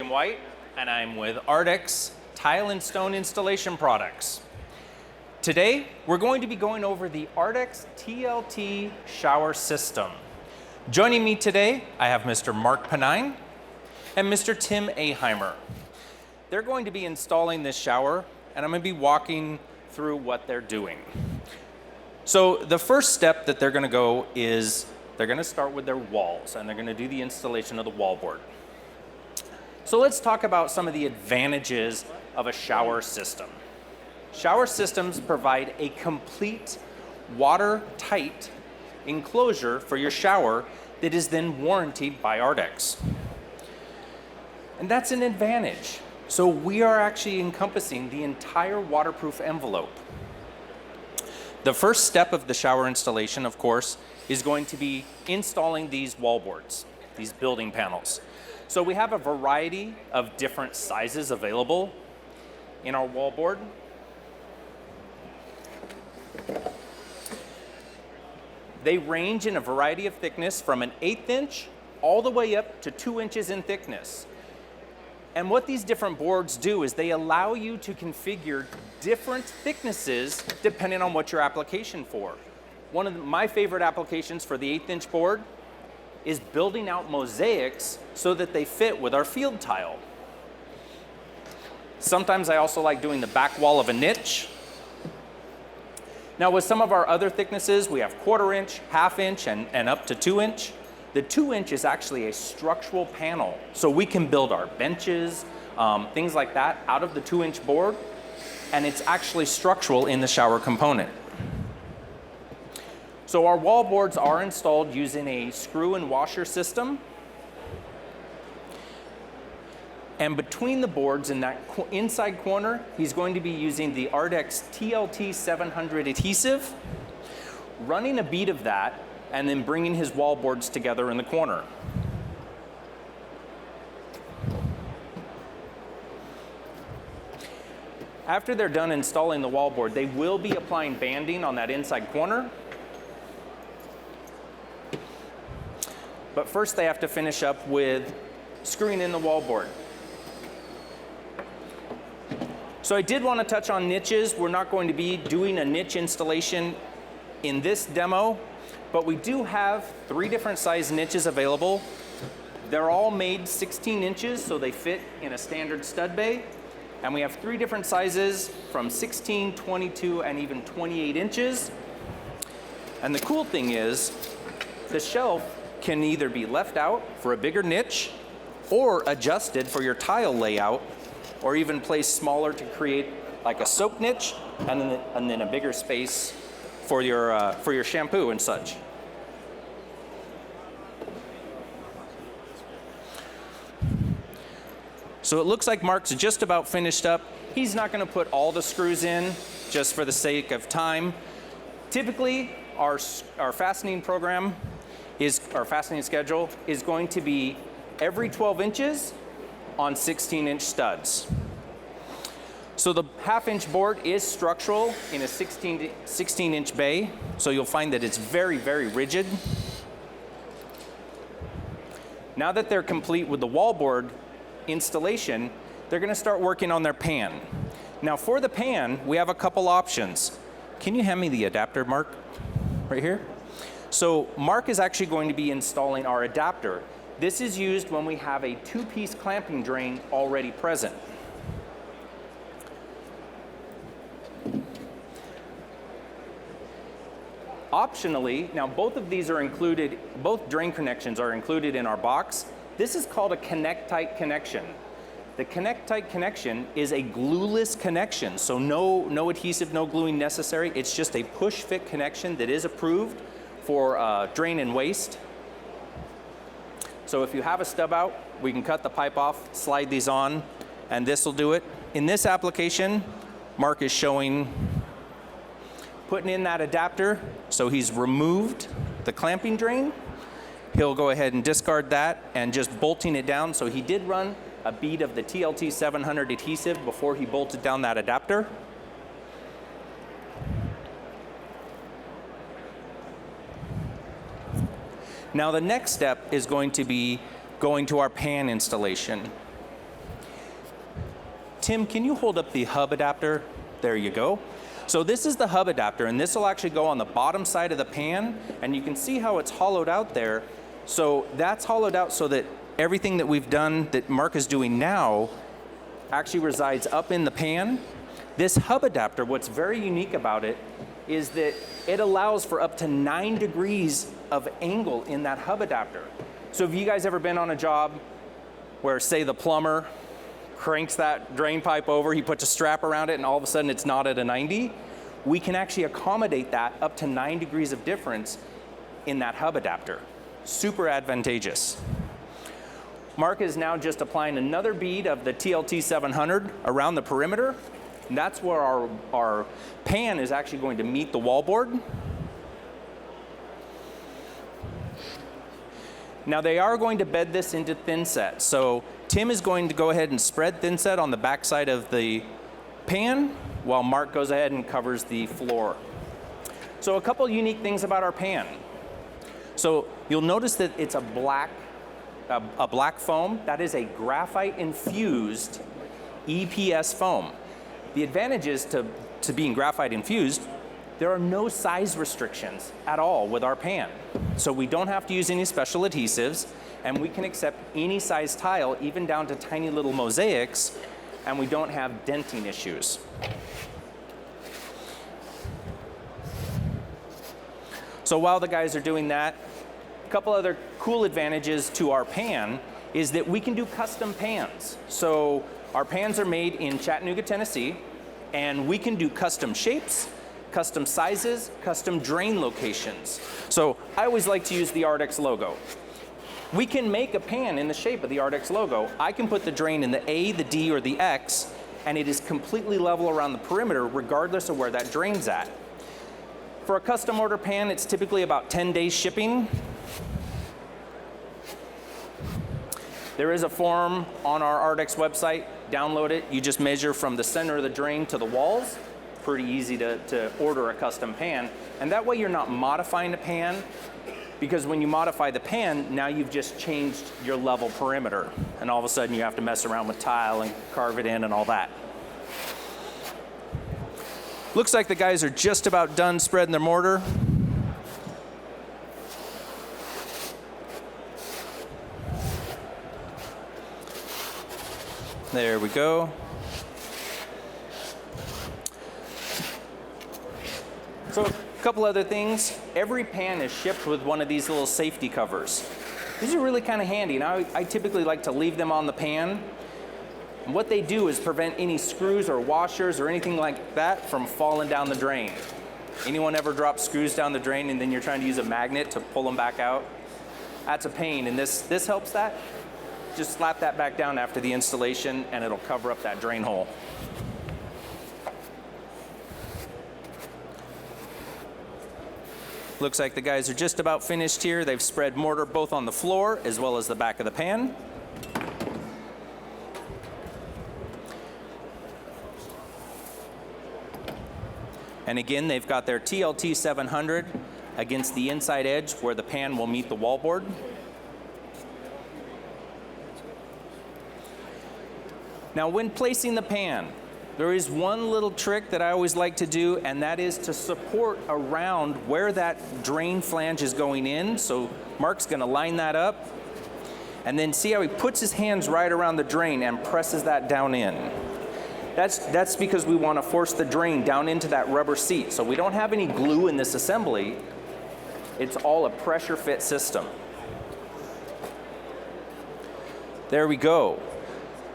Tim White, and I'm with ARDEX Tile and Stone Installation Products. Today, we're going to be going over the ARDEX TLT shower system. Joining me today, I have Mr. Mark Panine and Mr. Tim Aheimer. They're going to be installing this shower, and I'm going to be walking through what they're doing. So the first step that they're going to go is they're going to start with their walls, and they're going to do the installation of the wallboard. So let's talk about some of the advantages of a shower system. Shower systems provide a complete watertight enclosure for your shower that is then warranted by ARDEX. And that's an advantage. So we are actually encompassing the entire waterproof envelope. The first step of the shower installation, of course, is going to be installing these wallboards, these building panels. So we have a variety of different sizes available in our wallboard. They range in a variety of thickness from an 1/8 inch all the way up to 2 inches in thickness. And what these different boards do is they allow you to configure different thicknesses depending on what your application for. One of my favorite applications for the 1/8 inch board is building out mosaics so that they fit with our field tile. Sometimes I also like doing the back wall of a niche. Now with some of our other thicknesses, we have 1/4 inch, 1/2 inch, and up to 2 inch. The 2 inch is actually a structural panel. So we can build our benches, things like that out of the 2 inch board, and it's actually structural in the shower component. So our wall boards are installed using a screw and washer system. And between the boards in that inside corner, he's going to be using the ARDEX TLT 700 adhesive, running a bead of that, and then bringing his wall boards together in the corner. After they're done installing the wall board, they will be applying banding on that inside corner. But first they have to finish up with screwing in the wall board. So I did want to touch on niches. We're not going to be doing a niche installation in this demo, but we do have 3 different size niches available. They're all made 16 inches, so they fit in a standard stud bay. And we have 3 different sizes from 16, 22, and even 28 inches. And the cool thing is, the shelf can either be left out for a bigger niche or adjusted for your tile layout, or even placed smaller to create like a soap niche and then a bigger space for your shampoo and such. So it looks like Mark's just about finished up. He's not going to put all the screws in just for the sake of time. Typically, our fastening program our fastening schedule is going to be every 12 inches on 16-inch studs. So the 1/2 inch board is structural in a 16-inch bay, so you'll find that it's very, very rigid. Now that they're complete with the wallboard installation, they're going to start working on their pan. Now for the pan, we have a couple options. Can you hand me the adapter, Mark? Right here? So Mark is actually going to be installing our adapter. This is used when we have a 2-piece clamping drain already present. Optionally, now both of these are included, both drain connections are included in our box. This is called a connect-tight connection. The connect-tight connection is a glueless connection, so no adhesive, no gluing necessary. It's just a push-fit connection that is approved for drain and waste. So if you have a stub out, we can cut the pipe off, slide these on, and this will do it. In this application, Mark is showing putting in that adapter. So he's removed the clamping drain. He'll go ahead and discard that and just bolting it down. So he did run a bead of the TLT 700 adhesive before he bolted down that adapter. Now the next step is going to be going to our pan installation. Tim, can you hold up the hub adapter? There you go. So this is the hub adapter, and this will actually go on the bottom side of the pan, and you can see how it's hollowed out there. So that's hollowed out so that everything that we've done, that Mark is doing now, actually resides up in the pan. This hub adapter, what's very unique about it is that it allows for up to 9 degrees of angle in that hub adapter. So have you guys ever been on a job where, say, the plumber cranks that drain pipe over, he puts a strap around it, and all of a sudden it's not at a 90? We can actually accommodate that up to 9 degrees of difference in that hub adapter. Super advantageous. Mark is now just applying another bead of the TLT 700 around the perimeter. And that's where our pan is actually going to meet the wallboard. Now they are going to bed this into thin set. So Tim is going to go ahead and spread thin set on the back side of the pan while Mark goes ahead and covers the floor. So a couple unique things about our pan. So you'll notice that it's a black foam. That is a graphite infused EPS foam. The advantages to being graphite infused, there are no size restrictions at all with our pan. So we don't have to use any special adhesives, and we can accept any size tile, even down to tiny little mosaics, and we don't have denting issues. So while the guys are doing that, a couple other cool advantages to our pan is that we can do custom pans. So our pans are made in Chattanooga, Tennessee, and we can do custom shapes, custom sizes, custom drain locations. So I always like to use the ARDEX logo. We can make a pan in the shape of the ARDEX logo. I can put the drain in the A, the D, or the X, and it is completely level around the perimeter regardless of where that drain's at. For a custom order pan, it's typically about 10 days shipping. There is a form on our ARDEX website. Download it. You just measure from the center of the drain to the walls. Pretty easy to order a custom pan. And that way you're not modifying the pan, because when you modify the pan, now you've just changed your level perimeter. And all of a sudden you have to mess around with tile and carve it in and all that. Looks like the guys are just about done spreading their mortar. There we go. So a couple other things. Every pan is shipped with one of these little safety covers. These are really kind of handy, and I typically like to leave them on the pan. And what they do is prevent any screws or washers or anything like that from falling down the drain. Anyone ever drop screws down the drain and then you're trying to use a magnet to pull them back out? That's a pain, and this helps that. Just slap that back down after the installation and it'll cover up that drain hole. Looks like the guys are just about finished here. They've spread mortar both on the floor as well as the back of the pan. And again, they've got their TLT 700 against the inside edge where the pan will meet the wallboard. Now, when placing the pan, there is one little trick that I always like to do, and that is to support around where that drain flange is going in. So Mark's going to line that up, and then see how he puts his hands right around the drain and presses that down in. That's because we want to force the drain down into that rubber seat. So we don't have any glue in this assembly. It's all a pressure fit system. There we go.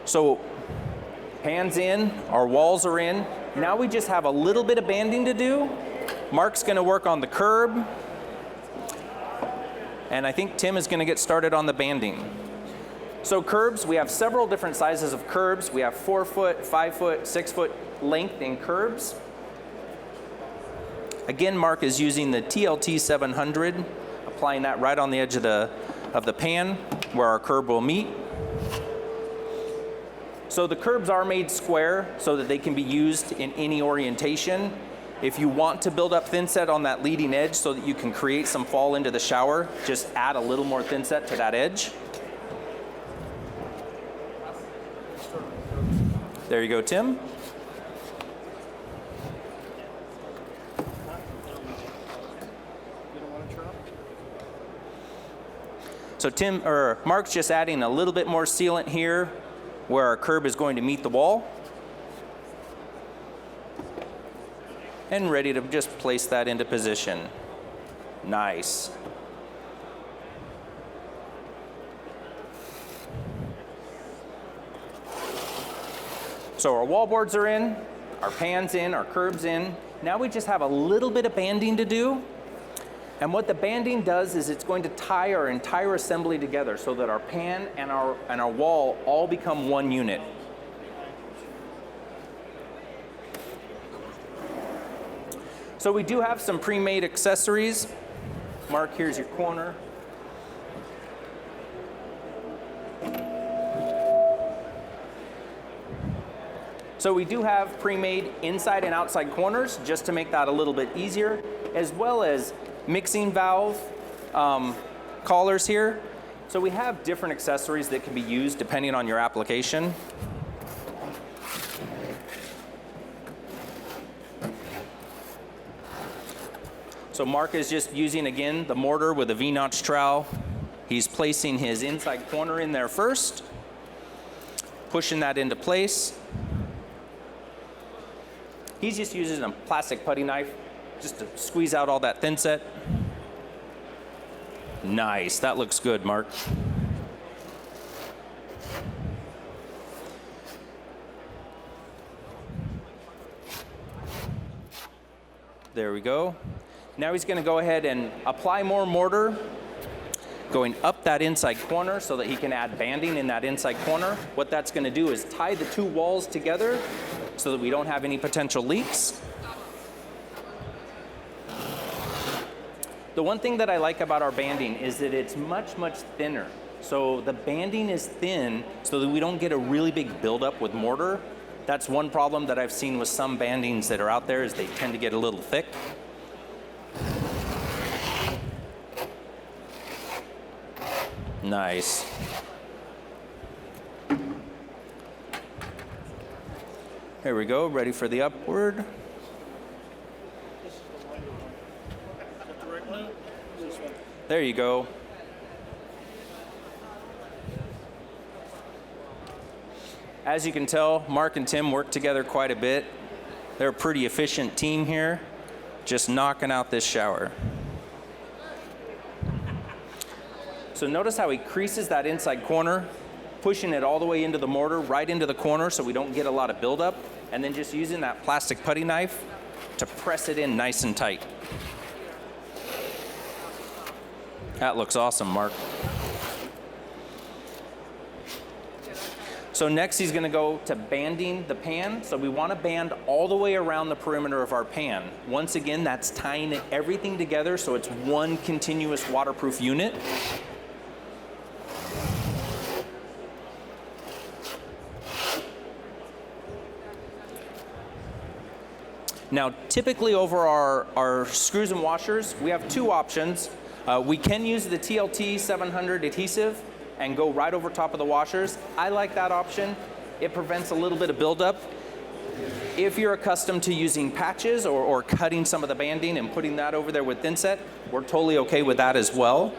So pan's in, our walls are in. Now we just have a little bit of banding to do. Mark's going to work on the curb. And I think Tim is going to get started on the banding. So curbs, we have several different sizes of curbs. We have 4 foot, 5 foot, 6 foot length in curbs. Again, Mark is using the TLT 700, applying that right on the edge of the pan where our curb will meet. So the curbs are made square so that they can be used in any orientation. If you want to build up thin set on that leading edge so that you can create some fall into the shower, just add a little more thin set to that edge. There you go, Tim. So Mark's just adding a little bit more sealant here where our curb is going to meet the wall. And ready to just place that into position. Nice. So our wall boards are in, our pan's in, our curb's in. Now we just have a little bit of banding to do. And what the banding does is it's going to tie our entire assembly together so that our pan and our wall all become one unit. So we do have some pre-made accessories. Mark, here's your corner. So we do have pre-made inside and outside corners just to make that a little bit easier, as well as mixing valve collars here. So we have different accessories that can be used depending on your application. So Mark is just using, again, the mortar with a V-notch trowel. He's placing his inside corner in there first, pushing that into place. He's just using a plastic putty knife just to squeeze out all that thin set. Nice, that looks good, Mark. There we go. Now he's going to go ahead and apply more mortar, going up that inside corner so that he can add banding in that inside corner. What that's going to do is tie the two walls together so that we don't have any potential leaks. The one thing that I like about our banding is that it's much, much thinner. So the banding is thin so that we don't get a really big buildup with mortar. That's one problem that I've seen with some bandings that are out there, is they tend to get a little thick. Nice. Here we go, ready for the upward. There you go. As you can tell, Mark and Tim work together quite a bit. They're a pretty efficient team here, just knocking out this shower. So notice how he creases that inside corner, pushing it all the way into the mortar, right into the corner so we don't get a lot of buildup, and then just using that plastic putty knife to press it in nice and tight. That looks awesome, Mark. So next he's going to go to banding the pan. So we want to band all the way around the perimeter of our pan. Once again, that's tying everything together so it's one continuous waterproof unit. Now, typically over our screws and washers, we have two options. We can use the TLT 700 adhesive and go right over top of the washers. I like that option. It prevents a little bit of buildup. If you're accustomed to using patches or cutting some of the banding and putting that over there with thinset, we're totally okay with that as well.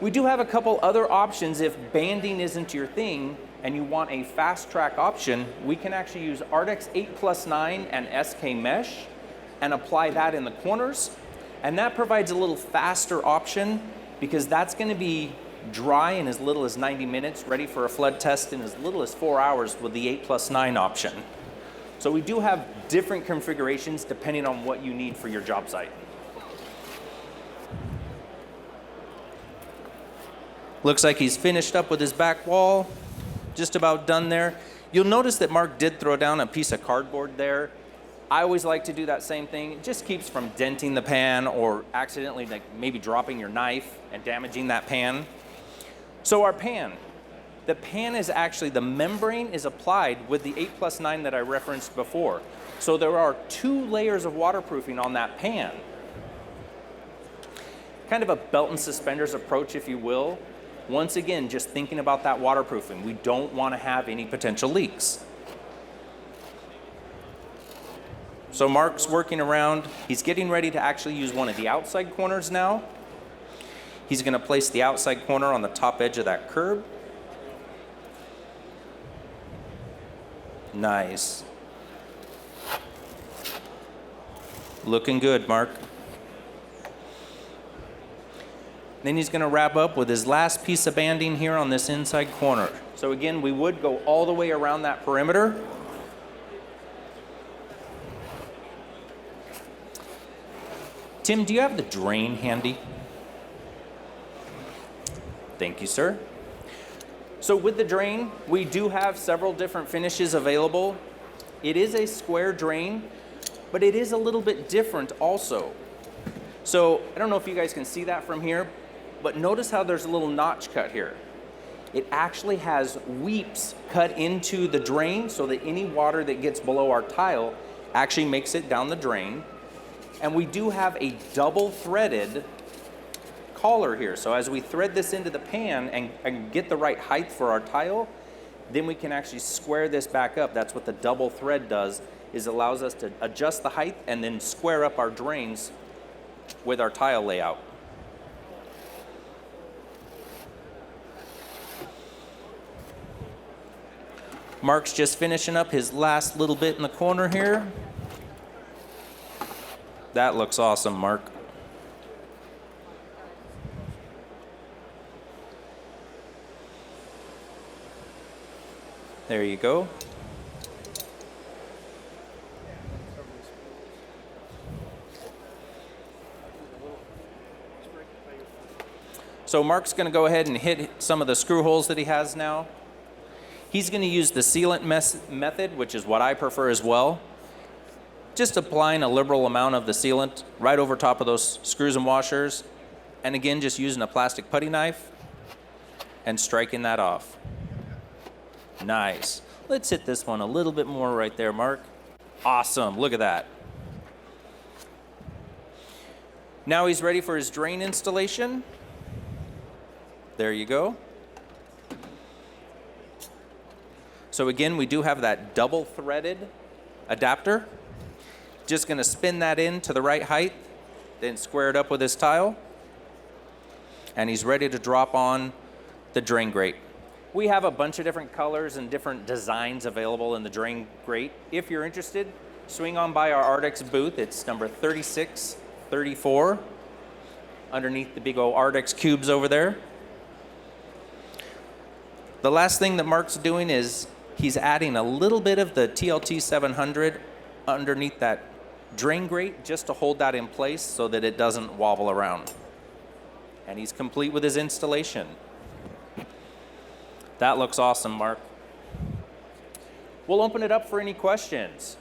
We do have a couple other options if banding isn't your thing and you want a fast track option. We can actually use ARDEX 8+9 and SK mesh and apply that in the corners. And that provides a little faster option because that's going to be dry in as little as 90 minutes, ready for a flood test in as little as 4 hours with the 8+9 option. So we do have different configurations depending on what you need for your job site. Looks like he's finished up with his back wall, just about done there. You'll notice that Mark did throw down a piece of cardboard there. I always like to do that same thing. It just keeps from denting the pan or accidentally like maybe dropping your knife and damaging that pan. So our pan, the pan is actually, the membrane is applied with the 8+9 that I referenced before. So there are 2 layers of waterproofing on that pan. Kind of a belt and suspenders approach, if you will. Once again, just thinking about that waterproofing. We don't want to have any potential leaks. So Mark's working around. He's getting ready to actually use one of the outside corners now. He's going to place the outside corner on the top edge of that curb. Nice. Looking good, Mark. Then he's going to wrap up with his last piece of banding here on this inside corner. So again, we would go all the way around that perimeter. Tim, do you have the drain handy? Thank you, sir. So with the drain, we do have several different finishes available. It is a square drain, but it is a little bit different also. So I don't know if you guys can see that from here, but notice how there's a little notch cut here. It actually has weeps cut into the drain so that any water that gets below our tile actually makes it down the drain. And we do have a double threaded collar here. So as we thread this into the pan and get the right height for our tile, then we can actually square this back up. That's what the double thread does, is allows us to adjust the height and then square up our drains with our tile layout. Mark's just finishing up his last little bit in the corner here. That looks awesome, Mark. There you go. So Mark's going to go ahead and hit some of the screw holes that he has now. He's going to use the sealant method, which is what I prefer as well. Just applying a liberal amount of the sealant right over top of those screws and washers. And again, just using a plastic putty knife and striking that off. Nice. Let's hit this one a little bit more right there, Mark. Awesome. Look at that. Now he's ready for his drain installation. There you go. So again, we do have that double threaded adapter. Just going to spin that in to the right height, then square it up with his tile. And he's ready to drop on the drain grate. We have a bunch of different colors and different designs available in the drain grate. If you're interested, swing on by our ARDEX booth. It's number 3634 underneath the big old ARDEX cubes over there. The last thing that Mark's doing is he's adding a little bit of the TLT 700 underneath that drain grate just to hold that in place so that it doesn't wobble around. And he's complete with his installation. That looks awesome, Mark. We'll open it up for any questions.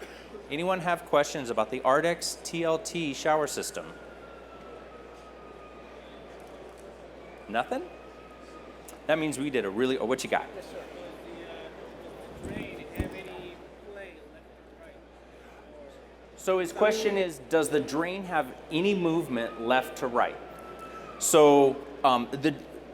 Anyone have questions about the ARDEX TLT shower system? Nothing? That means we did a really, what you got? Yes, sir. Does the drain have any play left or right? So his question is, does the drain have any movement left to right? So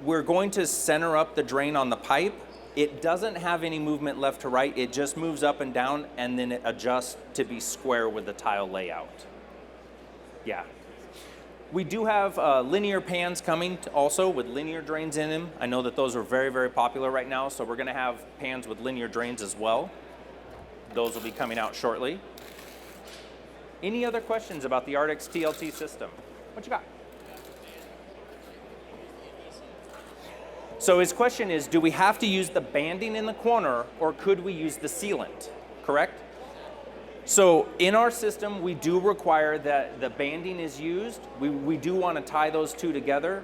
we're going to center up the drain on the pipe. It doesn't have any movement left to right. It just moves up and down, and then it adjusts to be square with the tile layout. Yeah. We do have linear pans coming also with linear drains in them. I know that those are very, very popular right now, so we're going to have pans with linear drains as well. Those will be coming out shortly. Any other questions about the ARDEX TLT system? What you got? So his question is, do we have to use the banding in the corner, or could we use the sealant, correct? So in our system, we do require that the banding is used. We do want to tie those two together.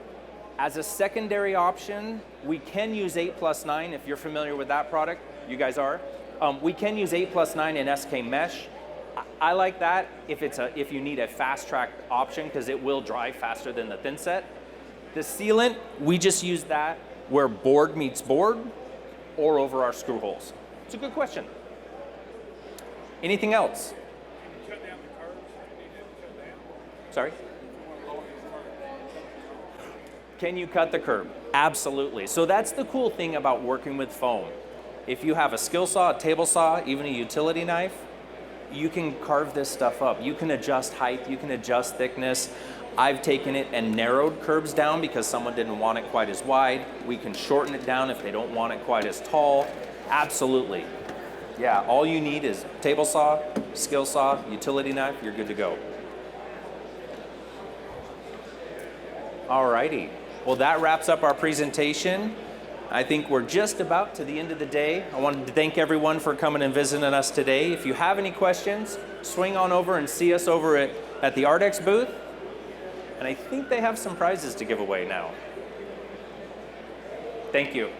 As a secondary option, we can use 8+9 if you're familiar with that product. You guys are. We can use 8+9 in SK Mesh. I like that if you need a fast track option because it will dry faster than the thin set. The sealant, we just use that where board meets board or over our screw holes. It's a good question. Anything else? Can you cut down the curves? Do you need to cut down? Sorry? Can you cut the curb? Absolutely. So that's the cool thing about working with foam. If you have a skill saw, a table saw, even a utility knife, you can carve this stuff up. You can adjust height, you can adjust thickness. I've taken it and narrowed curbs down because someone didn't want it quite as wide. We can shorten it down if they don't want it quite as tall. Absolutely. Yeah, all you need is table saw, skill saw, utility knife, you're good to go. Alrighty, well that wraps up our presentation. I think we're just about to the end of the day. I wanted to thank everyone for coming and visiting us today. If you have any questions, swing on over and see us over at the ARDEX booth. And I think they have some prizes to give away now. Thank you.